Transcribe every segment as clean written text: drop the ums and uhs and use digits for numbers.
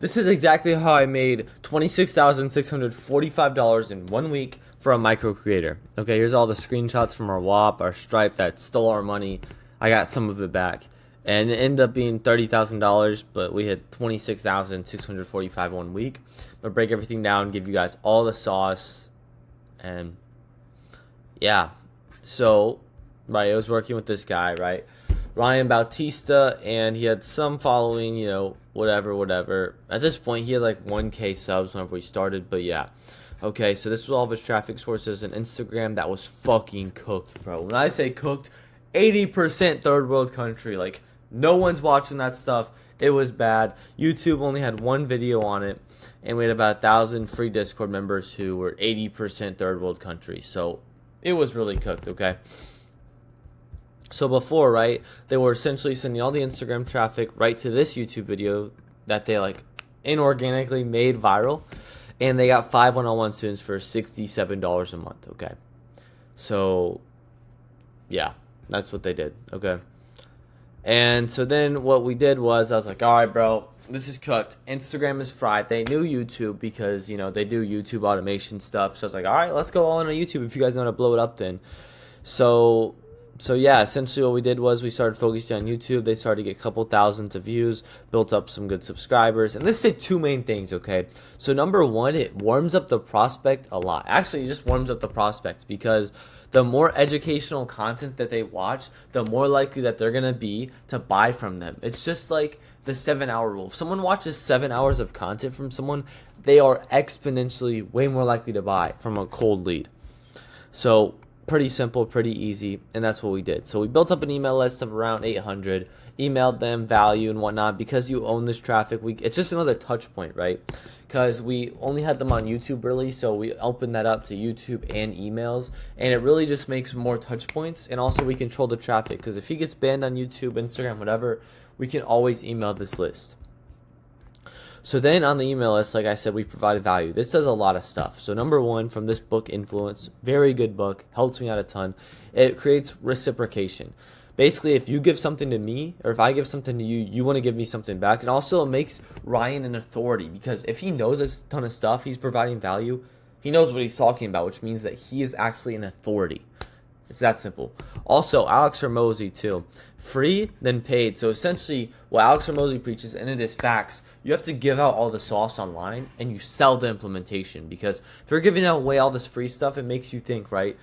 This is exactly how I made $26,645 in 1 week for a micro creator. Okay, here's all the screenshots from our WAP, our Stripe that stole our money. I got some of it back. And it ended up being $30,000, but we had 26,645 1 week. I'll break everything down, give you guys all the sauce. And yeah, so, right, I was working with this guy, right? Ryan Bautista, and he had some following, whatever. At this point, he had like 1K subs whenever we started, but yeah. Okay, so this was all of his traffic sources, and Instagram that was fucking cooked, bro. When I say cooked, 80% third world country. Like, no one's watching that stuff. It was bad. YouTube only had one video on it, and we had about 1,000 free Discord members who were 80% third world country. So it was really cooked, okay? So before, right, they were essentially sending all the Instagram traffic right to this YouTube video that they like inorganically made viral, and they got 5 one-on-one students for $67 a month, okay? So yeah, that's what they did, okay? And so then what we did was I was like, all right, bro, this is cooked. Instagram is fried. They knew YouTube because, they do YouTube automation stuff. So I was like, all right, let's go all in on YouTube if you guys want to blow it up then. So yeah, essentially what we did was we started focusing on YouTube. They started to get a couple thousands of views, built up some good subscribers. And this did two main things, okay? So number one, it warms up the prospect a lot. Actually, it just warms up the prospect because the more educational content that they watch, the more likely that they're going to be to buy from them. It's just like the 7-hour rule. If someone watches 7 hours of content from someone, they are exponentially way more likely to buy from a cold lead. So pretty simple, pretty easy, and that's what we did. So we built up an email list of around 800, emailed them value and whatnot. Because you own this traffic, it's just another touch point, right? Because we only had them on YouTube really, so we opened that up to YouTube and emails, and it really just makes more touch points. And also we control the traffic, because if he gets banned on YouTube, Instagram, whatever, we can always email this list. So then on the email list, like I said, we provided value. This does a lot of stuff. So number one, from this book, Influence, very good book, helps me out a ton. It creates reciprocation. Basically, if you give something to me, or if I give something to you, you want to give me something back. And also it makes Ryan an authority, because if he knows a ton of stuff, he's providing value, he knows what he's talking about, which means that he is actually an authority. It's that simple. Also, Alex Hormozi too. Free, then paid. So essentially, what Alex Hormozi preaches, and it is facts, you have to give out all the sauce online, and you sell the implementation. Because if you're giving away all this free stuff, it makes you think, right?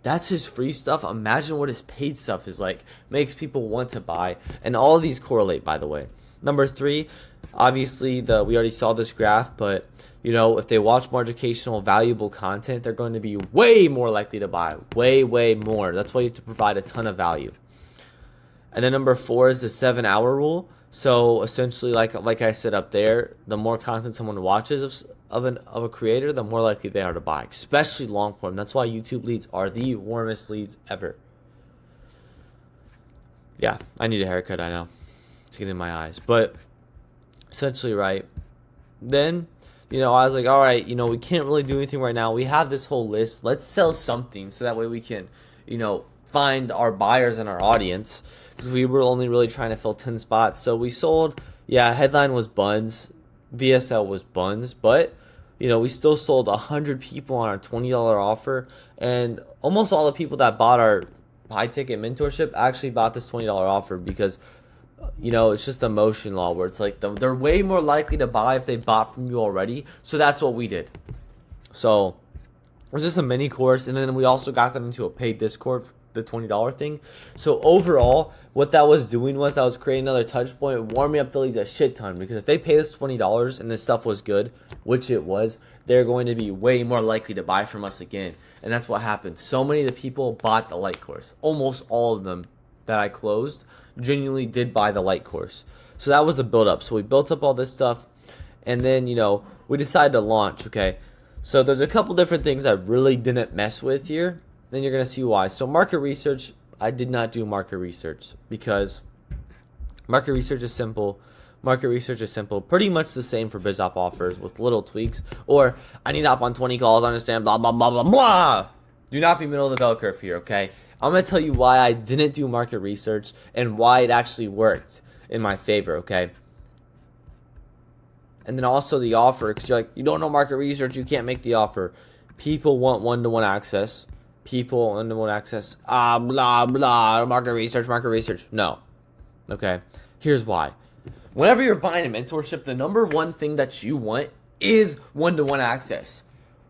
That's his free stuff. Imagine what his paid stuff is like. Makes people want to buy. And all of these correlate, by the way. Number three, obviously, we already saw this graph, but if they watch more educational, valuable content, they're going to be way more likely to buy. Way more. That's why you have to provide a ton of value. And then number four is the 7-hour rule. So essentially, like I said up there, the more content someone watches of a creator, the more likely they are to buy, especially long form. That's why YouTube leads are the warmest leads ever. Yeah, I need a haircut, I know. It's getting in my eyes. But essentially, right, then, I was like, all right, we can't really do anything right now. We have this whole list. Let's sell something so that way we can, find our buyers and our audience, because we were only really trying to fill 10 spots. So we sold, headline was buns, VSL was buns, but we still sold 100 people on our $20 offer, and almost all the people that bought our high ticket mentorship actually bought this $20 offer, because it's just the motion law where it's like they're way more likely to buy if they bought from you already. So that's what we did. So it was just a mini course, and then we also got them into a paid Discord, the $20 thing. So overall, what that was doing was I was creating another touch point, warming up the leads a shit ton, because if they pay us $20 and this stuff was good, which it was, they're going to be way more likely to buy from us again. And that's what happened. So many of the people bought the light course. Almost all of them that I closed genuinely did buy the light course. So that was the build up. So we built up all this stuff, and then we decided to launch. Okay, so there's a couple different things I really didn't mess with here. Then you're gonna see why. So market research, I did not do market research, because market research is simple. Pretty much the same for BizOp offers with little tweaks. Or I need to hop on 20 calls, understand, blah blah blah blah blah. Do not be middle of the bell curve here, okay? I'm going to tell you why I didn't do market research and why it actually worked in my favor, okay? And then also the offer, because you're like, you don't know market research, you can't make the offer. People want one-to-one access. People one-to-one access. Blah, blah, market research, market research. No. Okay? Here's why. Whenever you're buying a mentorship, the number one thing that you want is one-to-one access.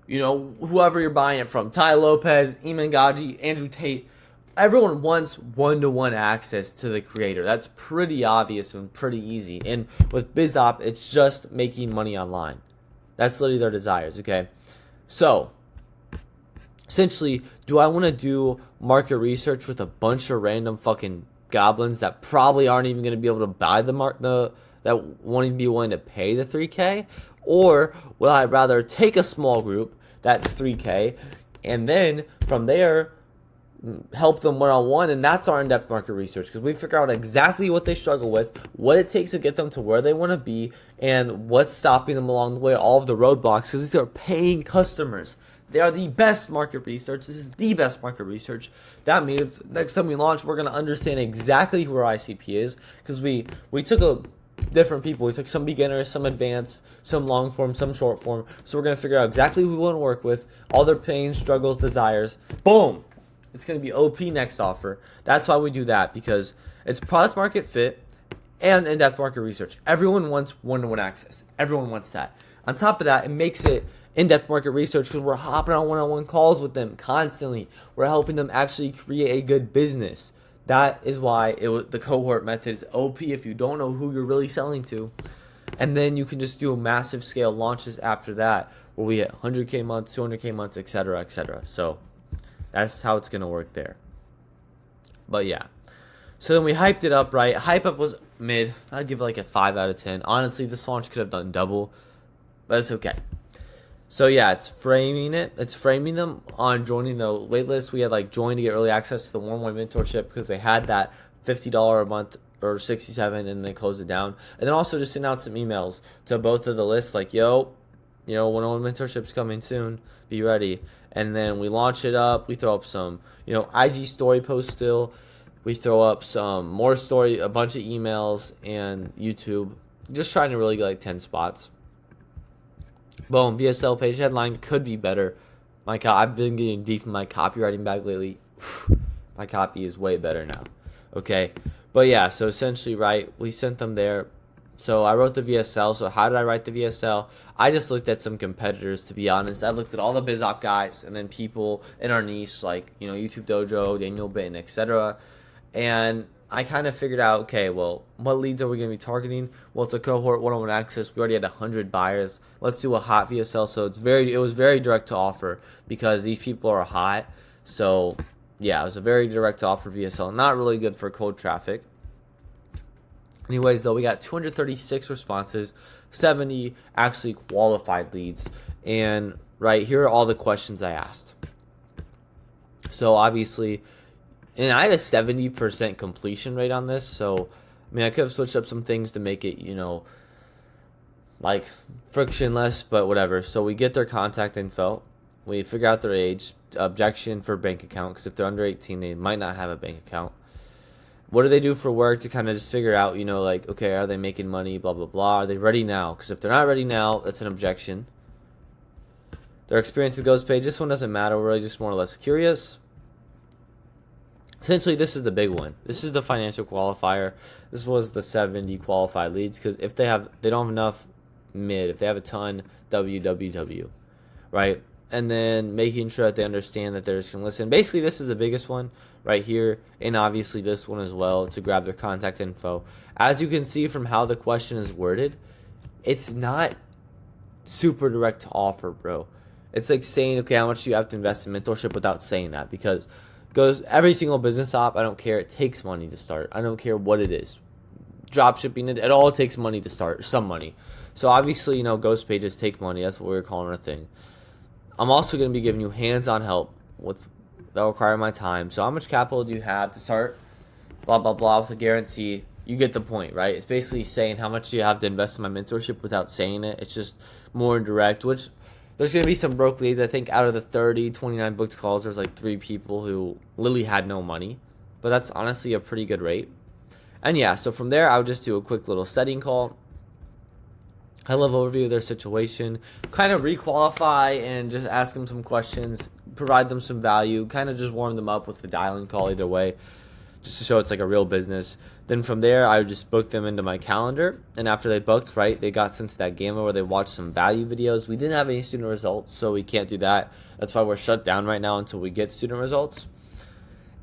You know, whoever you're buying it from, Tai Lopez, Iman Gaji, Andrew Tate, everyone wants one-to-one access to the creator. That's pretty obvious and pretty easy. And with BizOp, it's just making money online. That's literally their desires, okay? So, essentially, do I want to do market research with a bunch of random fucking goblins that probably aren't even going to be able to buy that won't even be willing to pay the 3K? Or would I rather take a small group that's 3K and then from there help them one-on-one? And that's our in-depth market research, because we figure out exactly what they struggle with, what it takes to get them to where they want to be, and what's stopping them along the way, all of the roadblocks, because these are paying customers. They are the best market research. This is the best market research. That means next time we launch, we're going to understand exactly who our ICP is, because we took a different people. We took some beginners, some advanced, some long form, some short form. So we're going to figure out exactly who we want to work with, all their pain, struggles, desires. Boom! It's going to be OP next offer. That's why we do that, because it's product market fit and in-depth market research. Everyone wants one-to-one access. Everyone wants that. On top of that, it makes it in-depth market research because we're hopping on one-on-one calls with them constantly. We're helping them actually create a good business. That is why the cohort method is OP if you don't know who you're really selling to. And then you can just do massive scale launches after that, where we hit 100K months, 200K months, etc., etc. So that's how it's going to work there. But yeah. So then we hyped it up, right? Hype up was mid. I'd give it like a 5 out of 10. Honestly, this launch could have done double, but it's okay. So yeah, it's framing it. It's framing them on joining the waitlist. We had like join to get early access to the one-on-one mentorship, because they had that $50 a month or $67 and they closed it down. And then also just send out some emails to both of the lists like, yo, you know, one-on-one mentorship's coming soon. Be ready. And then we launch it up. We throw up some, you know, IG story posts still. We throw up some more story, a bunch of emails, and YouTube. Just trying to really get like 10 spots. Boom, VSL page headline could be better. I've been getting deep in my copywriting bag lately. My copy is way better now. Okay, but yeah, so essentially, right, we sent them there. So I wrote the VSL. So how did I write the VSL? I just looked at some competitors, to be honest. I looked at all the BizOp guys and then people in our niche, like, you know, YouTube Dojo, Daniel Bitton, etc. And I kind of figured out, okay, well, what leads are we going to be targeting? Well, it's a cohort one-on-one access. We already had 100 buyers. Let's do a hot VSL. So it was very direct to offer, because these people are hot. So yeah, it was a very direct to offer VSL. Not really good for cold traffic. Anyways, though, we got 236 responses, 70 actually qualified leads. And right here are all the questions I asked. So obviously, and I had a 70% completion rate on this. So, I mean, I could have switched up some things to make it, you know, like frictionless, but whatever. So we get their contact info. We figure out their age, objection for bank account, because if they're under 18, they might not have a bank account. What do they do for work, to kind of just figure out, you know, like, okay, are they making money, blah, blah, blah. Are they ready now? Because if they're not ready now, that's an objection. Their experience with Ghost Page, this one doesn't matter. We're really just more or less curious. Essentially, this is the big one. This is the financial qualifier. This was the 70 qualified leads, because if they don't have enough mid. If they have a ton, WWW, right? And then making sure that they understand that they're just going to listen. Basically, this is the biggest one right here, and obviously this one as well, to grab their contact info. As you can see from how the question is worded, it's not super direct to offer, bro. It's like saying, okay, how much do you have to invest in mentorship, without saying that, because every single business op, I don't care, it takes money to start. I don't care what it is. Drop shipping, it all takes money to start, some money. So obviously, you know, ghost pages take money. That's what we're calling our thing. I'm also going to be giving you hands-on help that'll require my time. So how much capital do you have to start? Blah, blah, blah, with a guarantee. You get the point, right? It's basically saying how much do you have to invest in my mentorship without saying it. It's just more indirect, which there's going to be some broke leads. I think out of the 29 booked calls, there's like 3 people who literally had no money. But that's honestly a pretty good rate. And yeah, so from there, I would just do a quick little setting call. high level overview of their situation, kind of requalify and just ask them some questions, provide them some value, kind of just warm them up with the dialing call either way, just to show it's like a real business. Then from there, I would just book them into my calendar, and after they booked, right, they got sent to that gamma where they watched some value videos. We didn't have any student results, so we can't do that. That's why we're shut down right now until we get student results.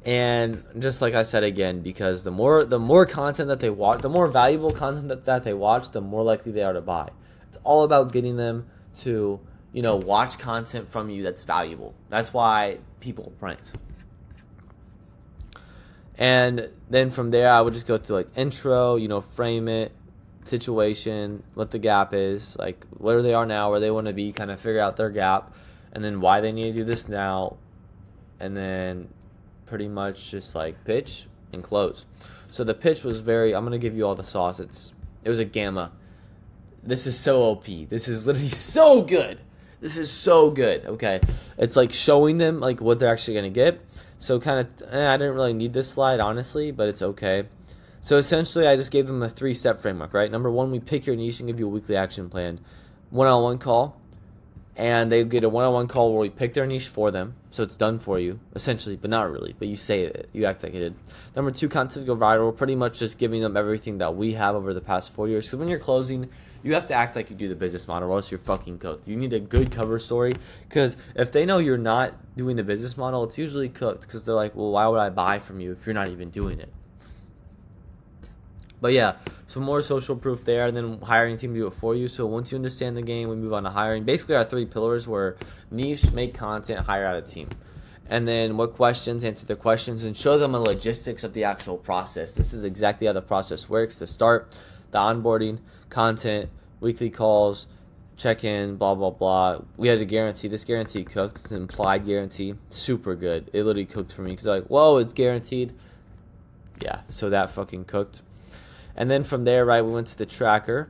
And just like I said again, because the more content that they watch, the more valuable content that they watch, the more likely they are to buy. It's all about getting them to, watch content from you that's valuable. That's why people print. And then from there, I would just go through like intro, frame it, situation, what the gap is, like where they are now, where they want to be, kind of figure out their gap, and then why they need to do this now, and then pretty much just like pitch and close. So the pitch was I'm going to give you all the sauce. It was a gamma. This is so OP. This is literally so good. This is so good. Okay. It's like showing them like what they're actually going to get. So kind of, I didn't really need this slide, honestly, but it's okay. So essentially, I just gave them a 3-step framework, right? Number one, we pick your niche and give you a weekly action plan. One-on-one call, and they get a one-on-one call where we pick their niche for them, so it's done for you, essentially, but not really, but you say it, you act like it did. Number two, content to go viral. We're pretty much just giving them everything that we have over the past 4 years, because when you're closing, you have to act like you do the business model, or else you're fucking cooked. You need a good cover story, because if they know you're not doing the business model, it's usually cooked, because they're like, well, why would I buy from you if you're not even doing it? But yeah, some more social proof there, and then hiring team to do it for you. So once you understand the game, we move on to hiring. Basically, our 3 pillars were niche, make content, hire out a team. And then what questions, answer their questions, and show them the logistics of the actual process. This is exactly how the process works. The start, the onboarding, content, weekly calls, check-in, blah, blah, blah. We had a guarantee. This guarantee cooked. It's an implied guarantee. Super good. It literally cooked for me because like, whoa, it's guaranteed. Yeah, so that fucking cooked. And then from there, right, we went to the tracker,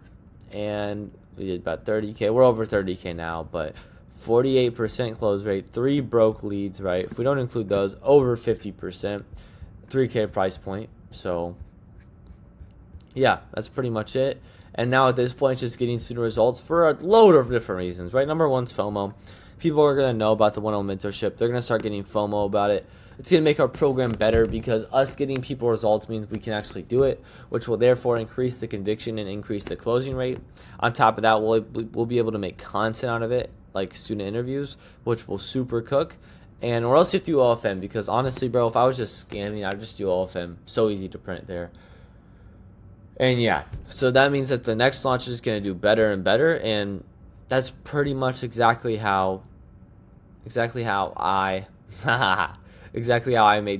and we did about 30K. We're over 30K now, but 48% close rate, 3 broke leads, right? If we don't include those, over 50%, 3K price point. So, yeah, that's pretty much it. And now at this point, just getting student results for a load of different reasons, right? Number one's FOMO. People are going to know about the one-on-one mentorship. They're going to start getting FOMO about it. It's going to make our program better because us getting people results means we can actually do it, which will therefore increase the conviction and increase the closing rate. On top of that, we'll be able to make content out of it, like student interviews, which will super cook. And or else you have to do OFM because honestly, bro, if I was just scamming, I'd just do OFM. So easy to print there. And yeah, so that means that the next launch is going to do better and better, and that's pretty much exactly how I made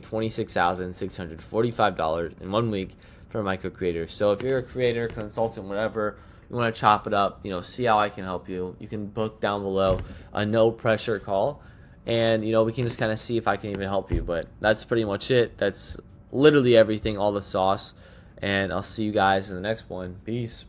$26,645 in 1 week for micro creators. So if you're a creator, consultant, whatever, you want to chop it up, see how I can help you. You can book down below a no pressure call, and we can just kind of see if I can even help you. But that's pretty much it. That's literally everything, all the sauce. And I'll see you guys in the next one. Peace.